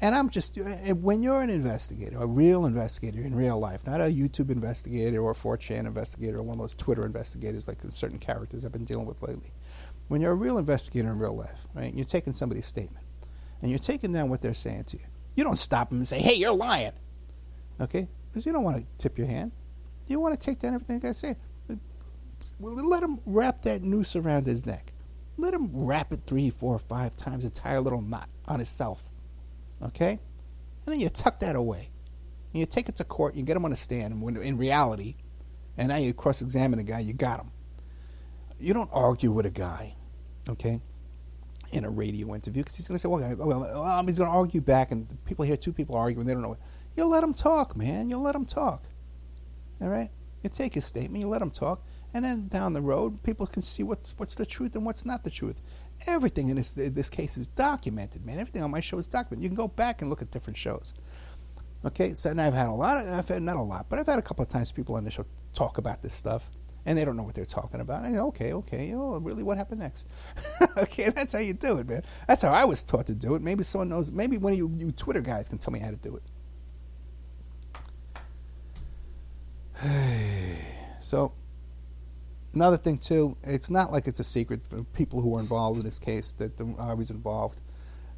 And I'm just, when you're an investigator, a real investigator in real life, not a YouTube investigator or a 4chan investigator or one of those Twitter investigators like certain characters I've been dealing with lately. When you're a real investigator in real life, right, and you're taking somebody's statement, and you're taking down what they're saying to you, you don't stop them and say, hey, you're lying. Okay? Because you don't want to tip your hand. You want to take down everything the guy say. Let him wrap that noose around his neck. Let him wrap it 3, 4, 5 times, tie a little knot on himself. Okay? And then you tuck that away. And you take it to court, you get him on a stand, and when in reality, and now you cross-examine a guy, you got him. You don't argue with a guy, okay, in a radio interview, because he's going to say, well, he's going to argue back, and people hear two people arguing, they don't know what. You let him talk, man. You let him talk. All right? You take his statement, you let him talk, and then down the road, people can see what's the truth and what's not the truth. Everything in this case is documented, man. Everything on my show is documented. You can go back and look at different shows. Okay, so and I've had not a lot, but I've had a couple of times people on the show talk about this stuff, and they don't know what they're talking about. And I go, okay, oh, really, what happened next? Okay, that's how you do it, man. That's how I was taught to do it. Maybe someone knows, maybe one of you Twitter guys can tell me how to do it. So, another thing, too, it's not like it's a secret for people who are involved in this case that I was involved.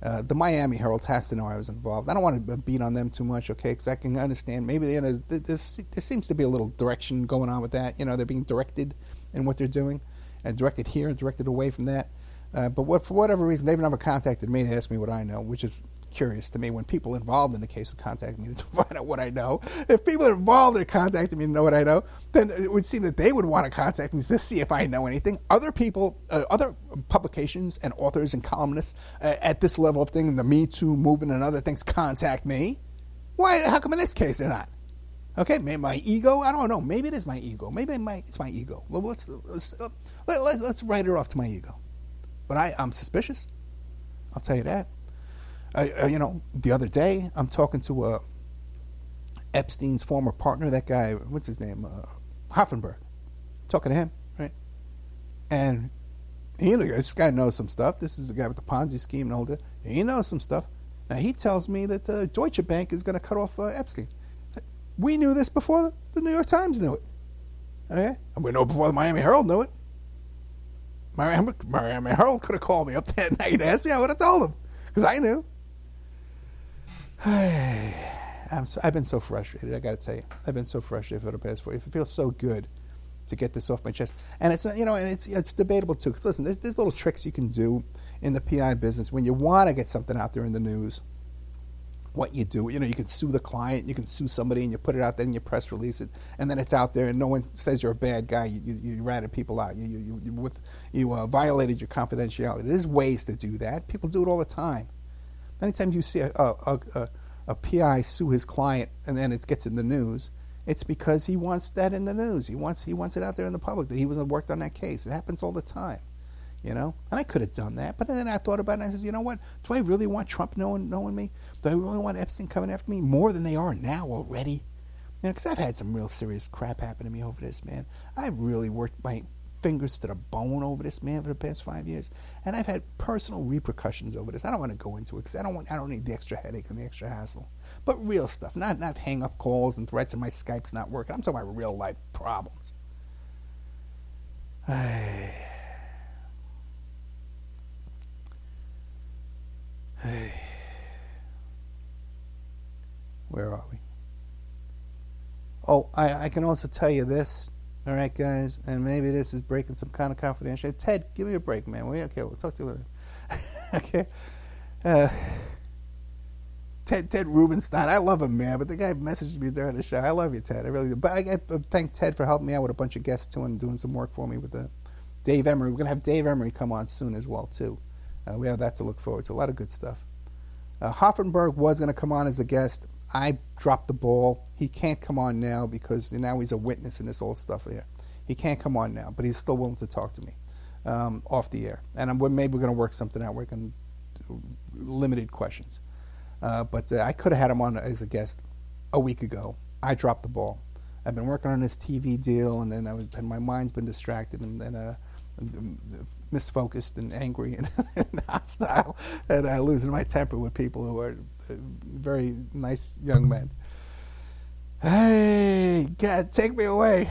The Miami Herald has to know I was involved. I don't want to beat on them too much, okay, because I can understand. Maybe there seems to be a little direction going on with that. You know, they're being directed in what they're doing, and directed here and directed away from that. But for whatever reason, they've never contacted me to ask me what I know, which is curious to me when people involved in the case are contacting me to find out what I know. If people are involved in contacting me to know what I know, then it would seem that they would want to contact me to see if I know anything. Other people, other publications and authors and columnists at this level of thing, the Me Too movement and other things, contact me. Why? How come in this case they're not? Okay, maybe my ego. I don't know. Maybe it is my ego. Maybe it's my ego. Well, let's write it off to my ego. But I'm suspicious. I'll tell you that. The other day, I'm talking to Epstein's former partner, that guy, what's his name? Hoffenberg. Talking to him, right? And this guy knows some stuff. This is the guy with the Ponzi scheme and all that. He knows some stuff. Now, he tells me that Deutsche Bank is going to cut off Epstein. We knew this before the New York Times knew it. Okay? And we know before the Miami Herald knew it. Miami Herald could have called me up that night and asked me. I would have told him, because I knew. I've been so frustrated. I got to tell you, I've been so frustrated for the past 4 years. It feels so good to get this off my chest, and it's and it's debatable too. Because listen, there's little tricks you can do in the PI business when you want to get something out there in the news. What you do, you can sue the client, you can sue somebody, and you put it out there and you press release it, and then it's out there, and no one says you're a bad guy. You ratted people out. You violated your confidentiality. There's ways to do that. People do it all the time. Anytime you see a PI sue his client and then it gets in the news, it's because he wants that in the news. He wants it out there in the public that he was worked on that case. It happens all the time, And I could have done that, but then I thought about it and I said, you know what? Do I really want Trump knowing me? Do I really want Epstein coming after me more than they are now already? Because I've had some real serious crap happen to me over this, man. I've really worked my fingers to the bone over this, man, for the past 5 years, and I've had personal repercussions over this. I don't want to go into it because I don't need the extra headache and the extra hassle. But real stuff, not hang up calls and threats and my Skype's not working. I'm talking about real life problems. Where are we? Oh, I can also tell you this. All right, guys, and maybe this is breaking some kind of confidentiality. Ted, give me a break, man. Okay, we'll talk to you later. Okay. Ted Rubenstein, I love him, man, but the guy messaged me during the show. I love you, Ted. I really do. But I thank Ted for helping me out with a bunch of guests, too, and doing some work for me with Dave Emery. We're going to have Dave Emery come on soon as well, too. We have that to look forward to. A lot of good stuff. Hoffenberg was going to come on as a guest. I dropped the ball. He can't come on now because now he's a witness in this old stuff here. He can't come on now, but he's still willing to talk to me off the air. And maybe we're going to work something out. We're going to limited questions. But I could have had him on as a guest a week ago. I dropped the ball. I've been working on this TV deal, and then and my mind's been distracted and misfocused and angry and, and hostile, and losing my temper with people who are very nice young men. Hey, God, take me away.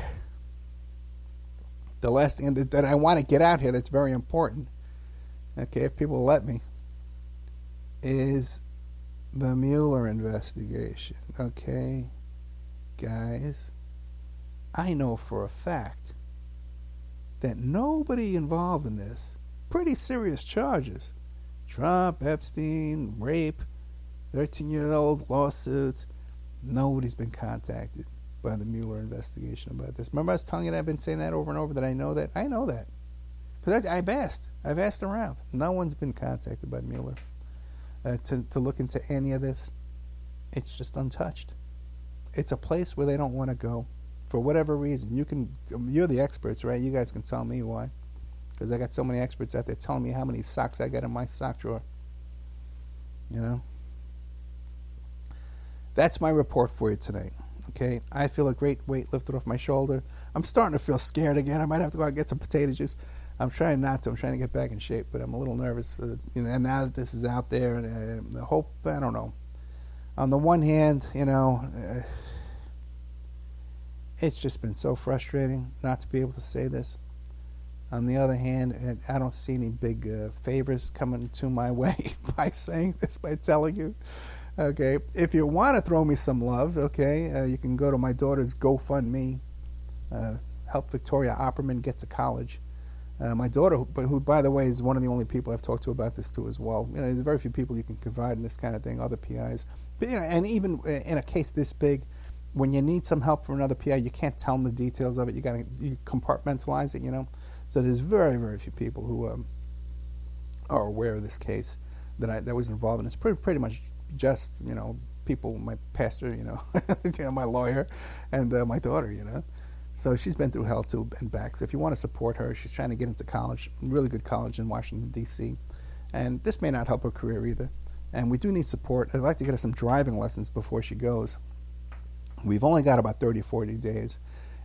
The last thing that I want to get out here that's very important, okay, if people will let me, is the Mueller investigation, okay? Guys, I know for a fact that nobody involved in this, pretty serious charges, Trump, Epstein, rape, 13-year-old lawsuits, nobody's been contacted by the Mueller investigation about this. Remember I was telling you that I've been saying that over and over, that I know that? I know that. Because I've asked around. No one's been contacted by Mueller to look into any of this. It's just untouched. It's a place where they don't want to go for whatever reason. You're the experts, right? You guys can tell me why. Because I got so many experts out there telling me how many socks I got in my sock drawer. You know? That's my report for you tonight. Okay? I feel a great weight lifted off my shoulder. I'm starting to feel scared again. I might have to go out and get some potato juice. I'm trying not to. I'm trying to get back in shape, but I'm a little nervous. And now that this is out there, and I hope, I don't know. On the one hand, it's just been so frustrating not to be able to say this. On the other hand, I don't see any big favors coming to my way by saying this, by telling you. Okay, if you want to throw me some love, okay, you can go to my daughter's GoFundMe. Help Victoria Opperman get to college. My daughter, who by the way is one of the only people I've talked to about this too as well. There's very few people you can confide in this kind of thing, other PIs. But and even in a case this big, when you need some help from another PI, you can't tell them the details of it. You compartmentalize it, So there's very, very few people who are aware of this case that was involved in. It's pretty much just people, my pastor, my lawyer, and my daughter, So she's been through hell too and back. So if you want to support her, she's trying to get into college, really good college in Washington, D.C. And this may not help her career either. And we do need support. I'd like to get her some driving lessons before she goes. We've only got about 30 or 40 days.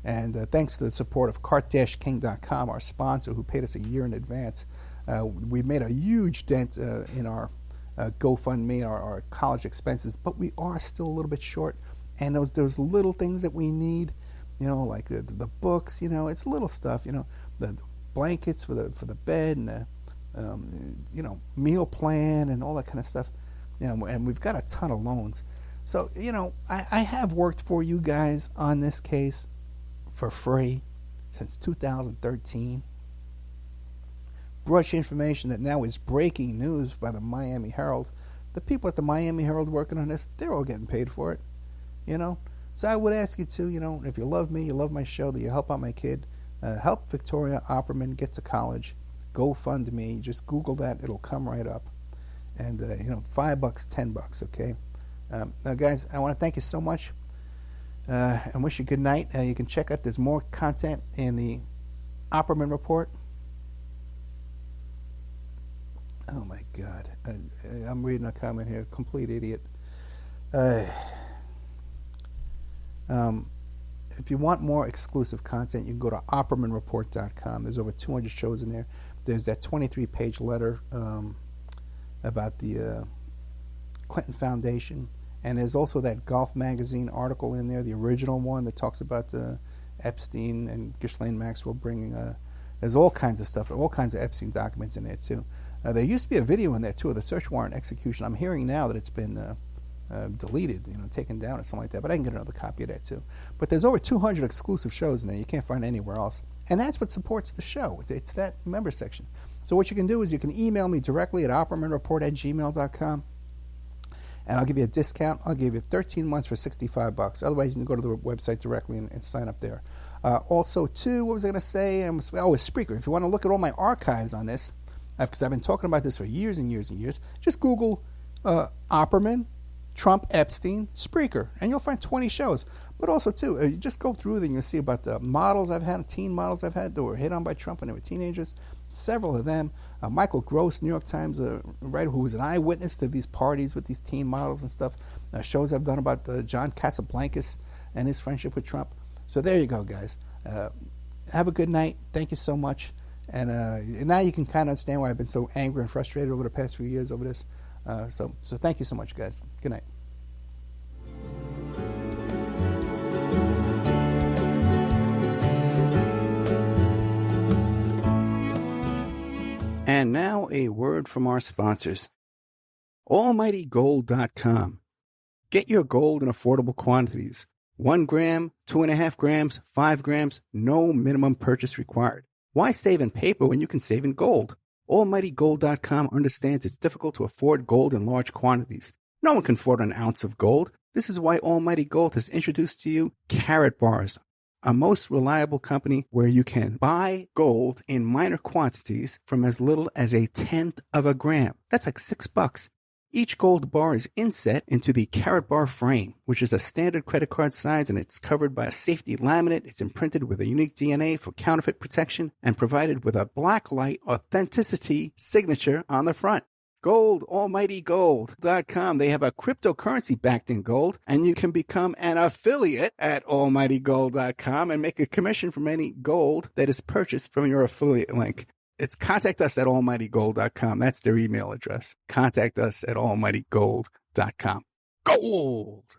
And thanks to the support of cart-king.com, our sponsor, who paid us a year in advance, we've made a huge dent in our GoFundMe, our college expenses. But we are still a little bit short. And those little things that we need, like the books, it's little stuff, the blankets for the bed and the, meal plan and all that kind of stuff, and we've got a ton of loans. So, I have worked for you guys on this case for free since 2013. Brought you information that now is breaking news by the Miami Herald. The people at the Miami Herald working on this, they're all getting paid for it, So I would ask you to, if you love me, you love my show, that you help out my kid, help Victoria Opperman get to college. GoFundMe, just Google that, it'll come right up. And $5, $10, okay. Now, guys, I want to thank you so much, and wish you good night. You can check out, there's more content in the Opperman report. Oh my God, I'm reading a comment here, complete idiot. If you want more exclusive content, you can go to OppermanReport.com. There's over 200 shows in there. There's that 23-page letter about the Clinton Foundation. And there's also that Golf Magazine article in there, the original one that talks about Epstein and Ghislaine Maxwell bringing... there's all kinds of stuff, all kinds of Epstein documents in there, too. There used to be a video in there, too, of the search warrant execution. I'm hearing now that it's been... deleted, taken down or something like that. But I can get another copy of that too. But there's over 200 exclusive shows in there you can't find anywhere else. And that's what supports the show. It's that member section. So what you can do is you can email me directly at oppermanreport@gmail.com, and I'll give you a discount. I'll give you 13 months for $65. Otherwise, you can go to the website directly and sign up there. Also, too, what was I going to say? It's Spreaker. If you want to look at all my archives on this, because I've been talking about this for years and years and years, just Google Opperman, Trump, Epstein, Spreaker, and you'll find 20 shows. But also, too, you just go through them and you'll see about the models I've had, teen models I've had that were hit on by Trump when they were teenagers. Several of them. Michael Gross, New York Times writer, who was an eyewitness to these parties with these teen models and stuff. Shows I've done about John Casablancas and his friendship with Trump. So there you go, guys. Have a good night. Thank you so much. And now you can kind of understand why I've been so angry and frustrated over the past few years over this. So thank you so much, guys. Good night. And now a word from our sponsors. AlmightyGold.com. Get your gold in affordable quantities. 1 gram, 2.5 grams, 5 grams, no minimum purchase required. Why save in paper when you can save in gold? AlmightyGold.com understands it's difficult to afford gold in large quantities. No one can afford an ounce of gold. This is why Almighty Gold has introduced to you Carat Bars, a most reliable company where you can buy gold in minor quantities from as little as 1/10 of a gram. That's like $6. Each gold bar is inset into the Carat Bar frame, which is a standard credit card size, and it's covered by a safety laminate. It's imprinted with a unique DNA for counterfeit protection and provided with a blacklight authenticity signature on the front. Gold, AlmightyGold.com. They have a cryptocurrency backed in gold, and you can become an affiliate at AlmightyGold.com and make a commission from any gold that is purchased from your affiliate link. It's contact us at AlmightyGold.com. That's their email address. Contact us at AlmightyGold.com. Gold!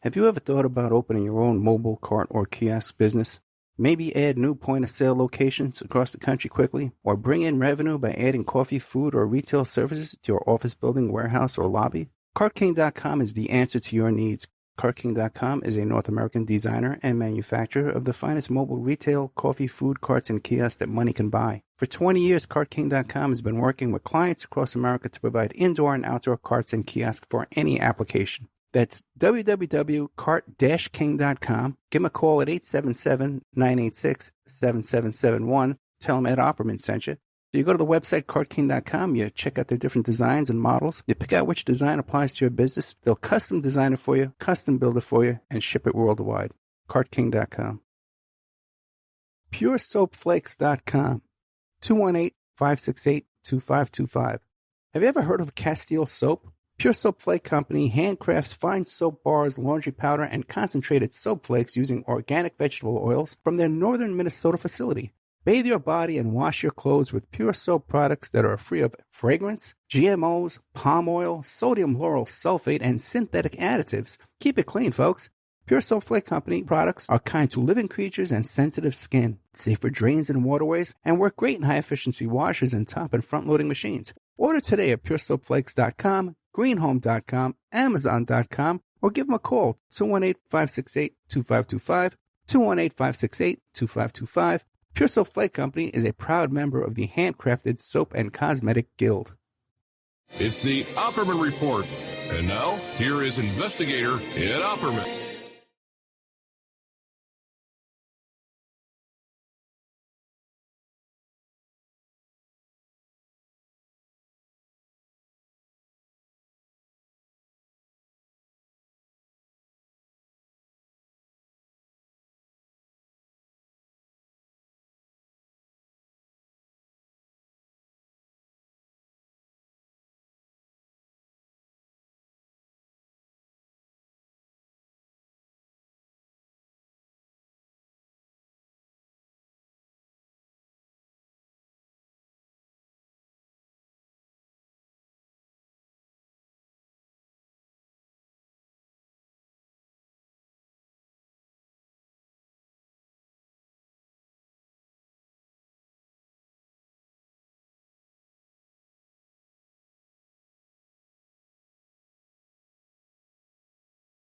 Have you ever thought about opening your own mobile cart or kiosk business? Maybe add new point-of-sale locations across the country quickly, or bring in revenue by adding coffee, food, or retail services to your office building, warehouse, or lobby? CartKing.com is the answer to your needs. CartKing.com is a North American designer and manufacturer of the finest mobile retail, coffee, food, carts, and kiosks that money can buy. For 20 years, CartKing.com has been working with clients across America to provide indoor and outdoor carts and kiosks for any application. That's www.cart-king.com. Give them a call at 877-986-7771. Tell them Ed Opperman sent you. So you go to the website, CartKing.com, you check out their different designs and models. You pick out which design applies to your business. They'll custom design it for you, custom build it for you, and ship it worldwide. CartKing.com. PureSoapFlakes.com. 218-568-2525. Have you ever heard of Castile Soap? Pure Soap Flake Company handcrafts fine soap bars, laundry powder, and concentrated soap flakes using organic vegetable oils from their northern Minnesota facility. Bathe your body and wash your clothes with Pure Soap products that are free of fragrance, GMOs, palm oil, sodium lauryl sulfate, and synthetic additives. Keep it clean, folks. Pure Soap Flake Company products are kind to living creatures and sensitive skin, safe for drains and waterways, and work great in high-efficiency washers and top and front-loading machines. Order today at PureSoapFlakes.com, greenhome.com, amazon.com, or give them a call, 218-568-2525, 218-568-2525. Pure Soap Flake Company is a proud member of the Handcrafted Soap and Cosmetic Guild. It's the Opperman Report. And now, here is investigator Ed Opperman.